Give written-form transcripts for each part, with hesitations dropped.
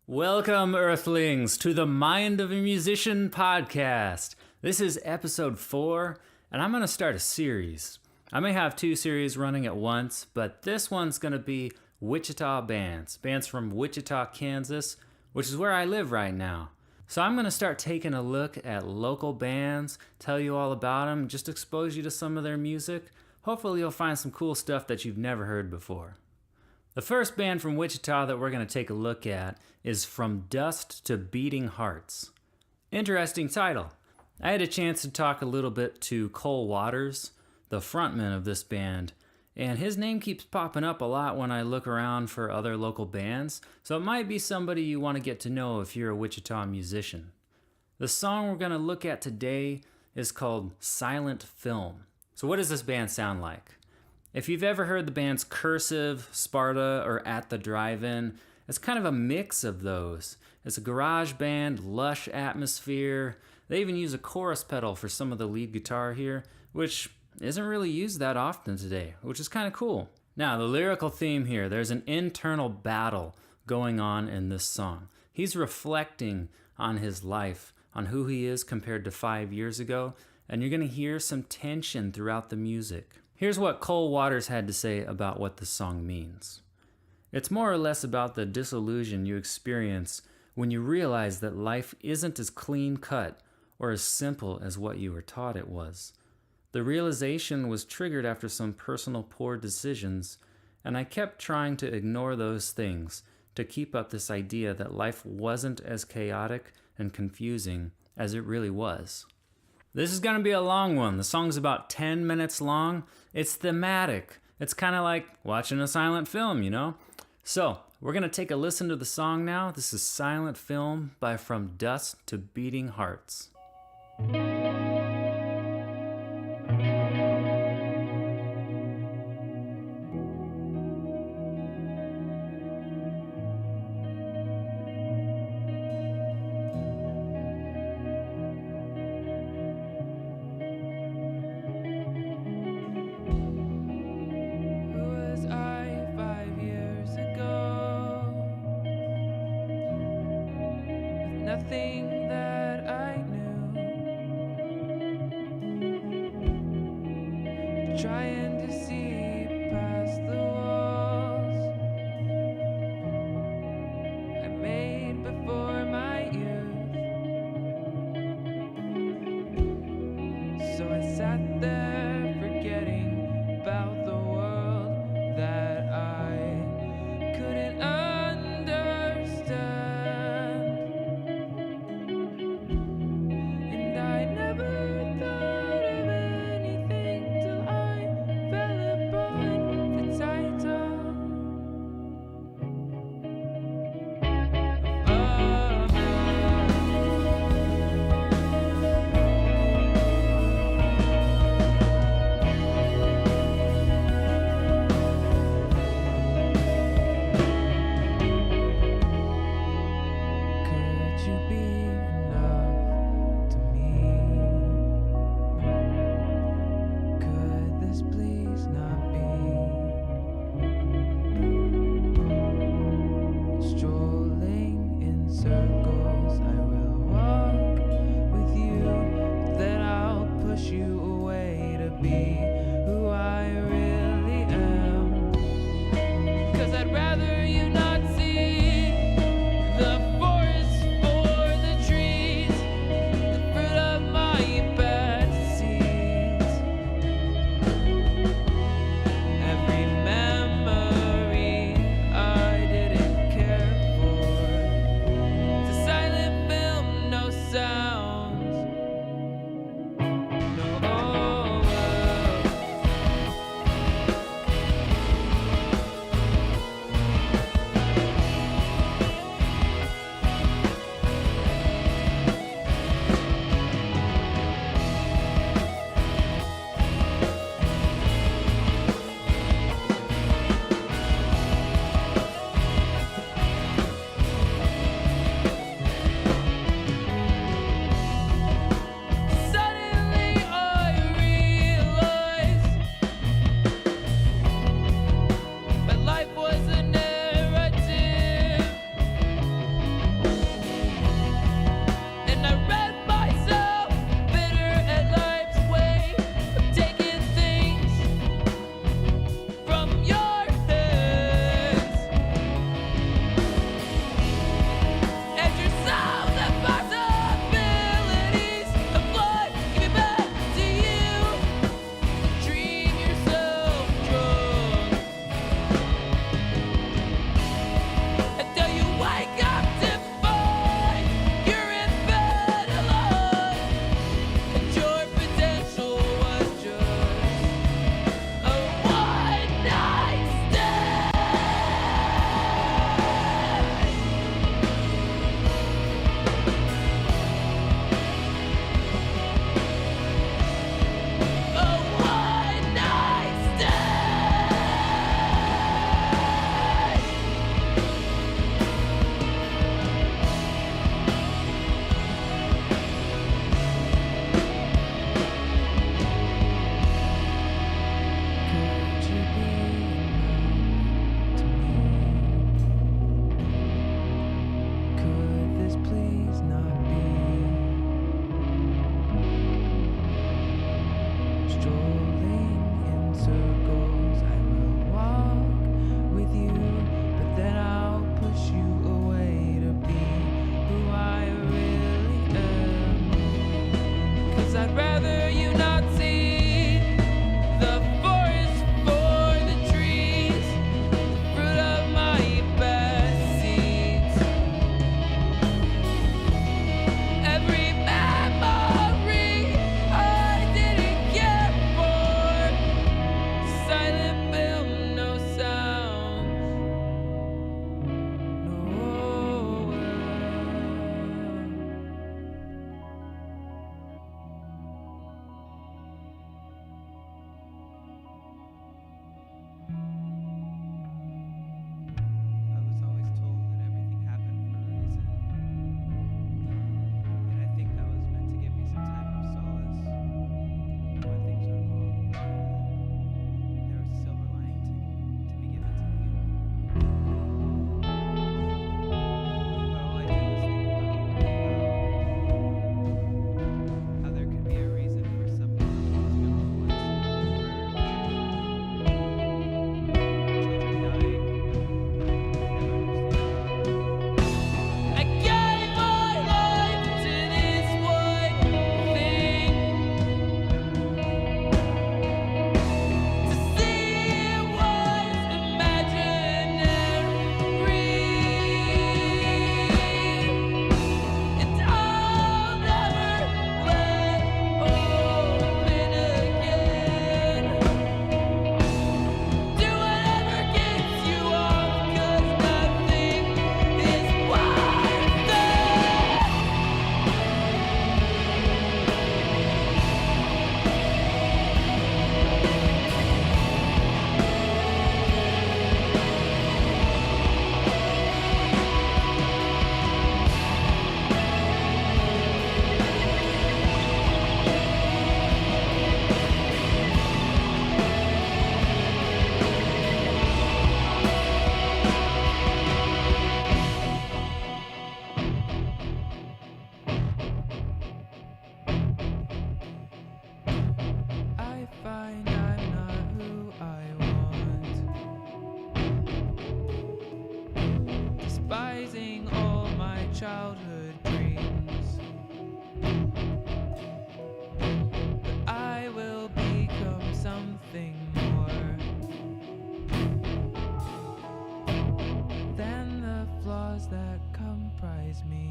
Welcome, Earthlings, to the Mind of a Musician podcast. This is episode 4, and I'm going to start a series. I may have 2 series running at once, but this one's going to be Wichita bands from Wichita, Kansas, which is where I live right now. So I'm going to start taking a look at local bands, tell you all about them, just expose you to some of their music. Hopefully you'll find some cool stuff that you've never heard before. The first band from Wichita that we're going to take a look at is From Dust to Beating Hearts. Interesting title. I had a chance to talk a little bit to Cole Waters, the frontman of this band, and his name keeps popping up a lot when I look around for other local bands, so it might be somebody you want to get to know if you're a Wichita musician. The song we're going to look at today is called Silent Film. So what does this band sound like? If you've ever heard the bands Cursive, Sparta, or At the Drive-In, it's kind of a mix of those. It's a garage band, lush atmosphere. They even use a chorus pedal for some of the lead guitar here, which isn't really used that often today, which is kind of cool. Now, the lyrical theme here, there's an internal battle going on in this song. He's reflecting on his life, on who he is compared to 5 years ago, and you're going to hear some tension throughout the music. Here's what Cole Waters had to say about what the song means. It's more or less about the disillusion you experience when you realize that life isn't as clean-cut or as simple as what you were taught it was. The realization was triggered after some personal poor decisions, and I kept trying to ignore those things to keep up this idea that life wasn't as chaotic and confusing as it really was. This is going to be a long one. The song's about 10 minutes long. It's thematic. It's kind of like watching a silent film, you know? So, we're going to take a listen to the song now. This is Silent Film by From Dust to Beating Hearts. Nothing that I knew, trying to see past the walls I made before my youth. So I sat there forgetting about the world that I couldn't understand. childhood dreams. But I will become something more than the flaws that comprise me.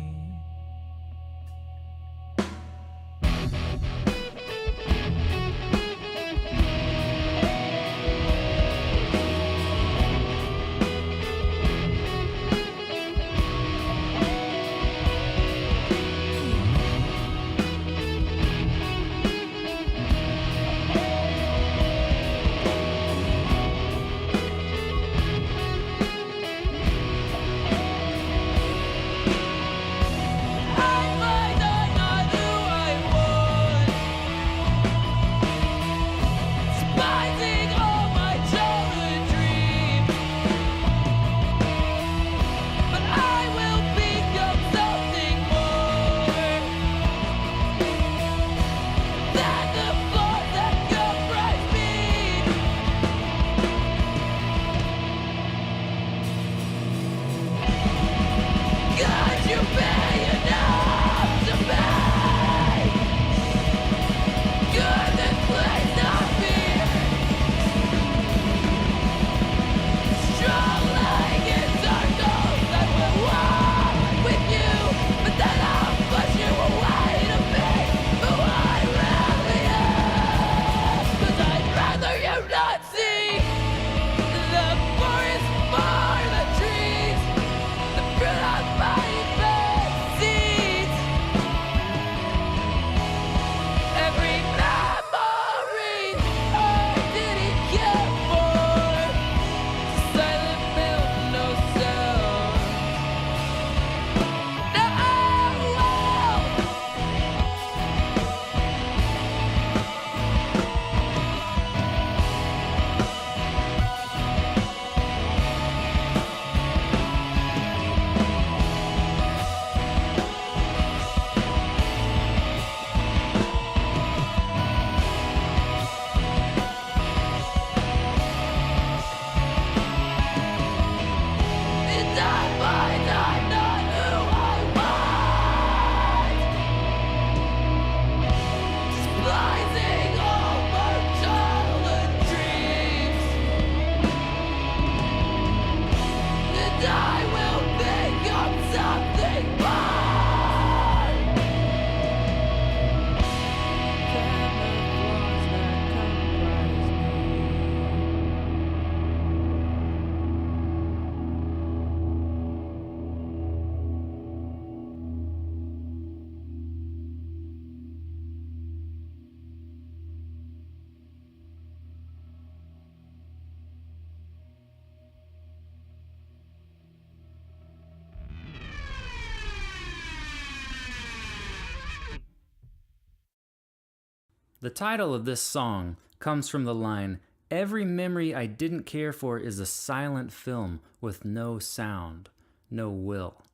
The title of this song comes from the line, "Every memory I didn't care for is a silent film with no sound, no will."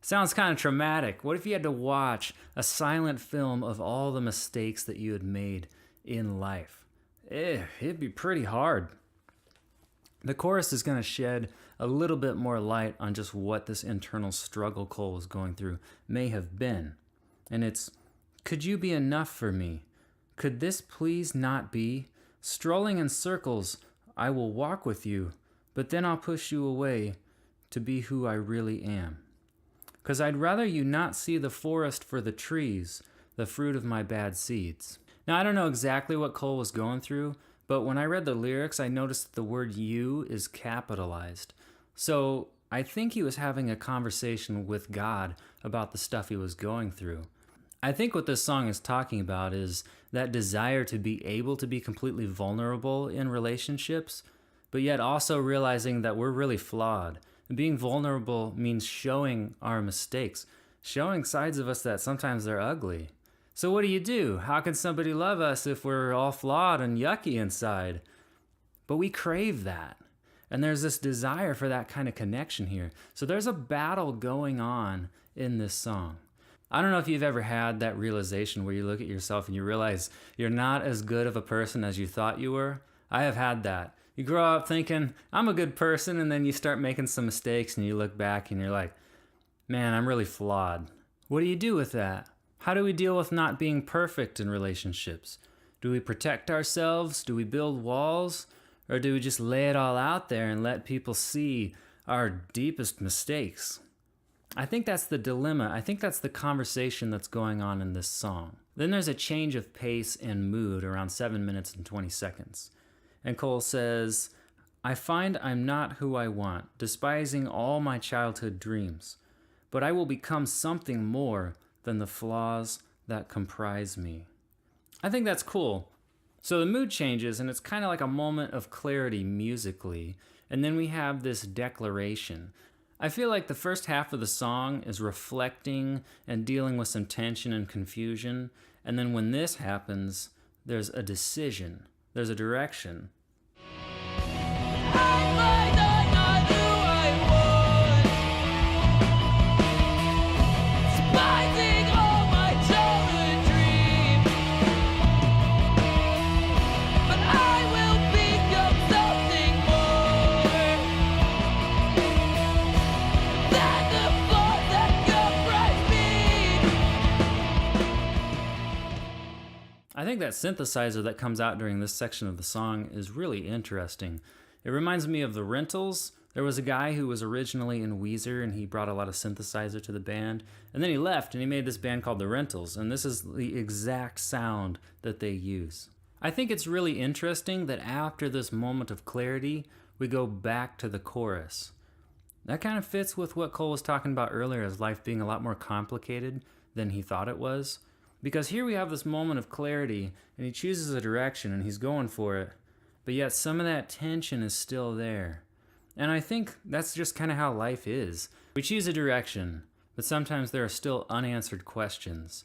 Sounds kind of traumatic. What if you had to watch a silent film of all the mistakes that you had made in life? It'd be pretty hard. The chorus is going to shed a little bit more light on just what this internal struggle Cole was going through may have been. And it's, could you be enough for me? Could this please not be? Strolling in circles, I will walk with you, but then I'll push you away to be who I really am. 'Cause I'd rather you not see the forest for the trees, the fruit of my bad seeds. Now, I don't know exactly what Cole was going through, but when I read the lyrics, I noticed that the word you is capitalized. So I think he was having a conversation with God about the stuff he was going through. I think what this song is talking about is that desire to be able to be completely vulnerable in relationships, but yet also realizing that we're really flawed. Being vulnerable means showing our mistakes, showing sides of us that sometimes they're ugly. So what do? How can somebody love us if we're all flawed and yucky inside? But we crave that. And there's this desire for that kind of connection here. So there's a battle going on in this song. I don't know if you've ever had that realization where you look at yourself and you realize you're not as good of a person as you thought you were. I have had that. You grow up thinking, I'm a good person, and then you start making some mistakes and you look back and you're like, Man, I'm really flawed. What do you do with that? How do we deal with not being perfect in relationships? Do we protect ourselves? Do we build walls? Or do we just lay it all out there and let people see our deepest mistakes? I think that's the dilemma. I think that's the conversation that's going on in this song. Then there's a change of pace and mood around 7 minutes and 20 seconds. And Cole says, I find I'm not who I want, despising all my childhood dreams, but I will become something more than the flaws that comprise me. I think that's cool. So the mood changes, and it's kind of like a moment of clarity musically, and then we have this declaration. I feel like the first half of the song is reflecting and dealing with some tension and confusion, and then when this happens, there's a decision, there's a direction. I think that synthesizer that comes out during this section of the song is really interesting. It reminds me of the Rentals. There was a guy who was originally in Weezer, and he brought a lot of synthesizer to the band, and then he left and he made this band called the Rentals, and this is the exact sound that they use. I think it's really interesting that after this moment of clarity, we go back to the chorus. That kind of fits with what Cole was talking about earlier as life being a lot more complicated than he thought it was. Because here we have this moment of clarity, and he chooses a direction, and he's going for it, but yet some of that tension is still there. And I think that's just kind of how life is. We choose a direction, but sometimes there are still unanswered questions.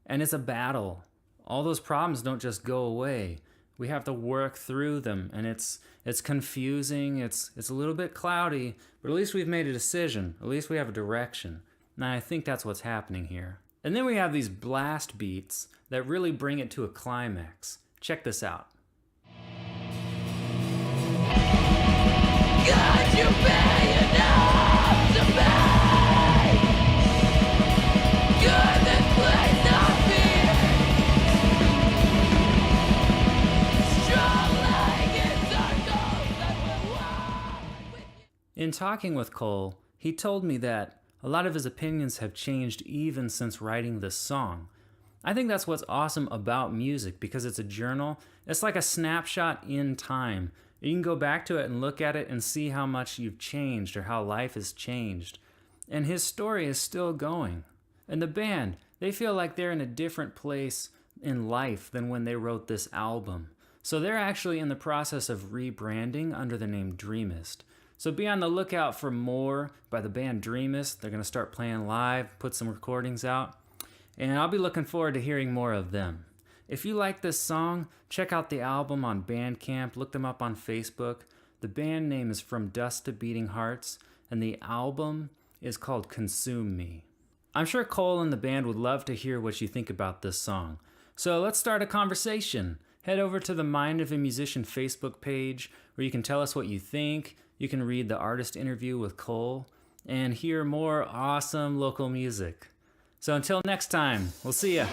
And it's a battle. All those problems don't just go away. We have to work through them, and it's confusing, it's a little bit cloudy, but at least we've made a decision. At least we have a direction. And I think that's what's happening here. And then we have these blast beats that really bring it to a climax. Check this out. Could you be enough to me? Could this place not be strolling in circles that will walk with you? In talking with Cole, he told me that a lot of his opinions have changed even since writing this song. I think that's what's awesome about music, because it's a journal. It's like a snapshot in time. You can go back to it and look at it and see how much you've changed or how life has changed. And his story is still going. And the band, they feel like they're in a different place in life than when they wrote this album. So they're actually in the process of rebranding under the name Dreamist. So be on the lookout for more by the band Dreamist. They're going to start playing live, put some recordings out, and I'll be looking forward to hearing more of them. If you like this song, check out the album on Bandcamp, look them up on Facebook. The band name is From Dust to Beating Hearts, and the album is called Consume Me. I'm sure Cole and the band would love to hear what you think about this song. So let's start a conversation. Head over to the Mind of a Musician Facebook page, where you can tell us what you think. You can read the artist interview with Cole and hear more awesome local music. So until next time, we'll see ya.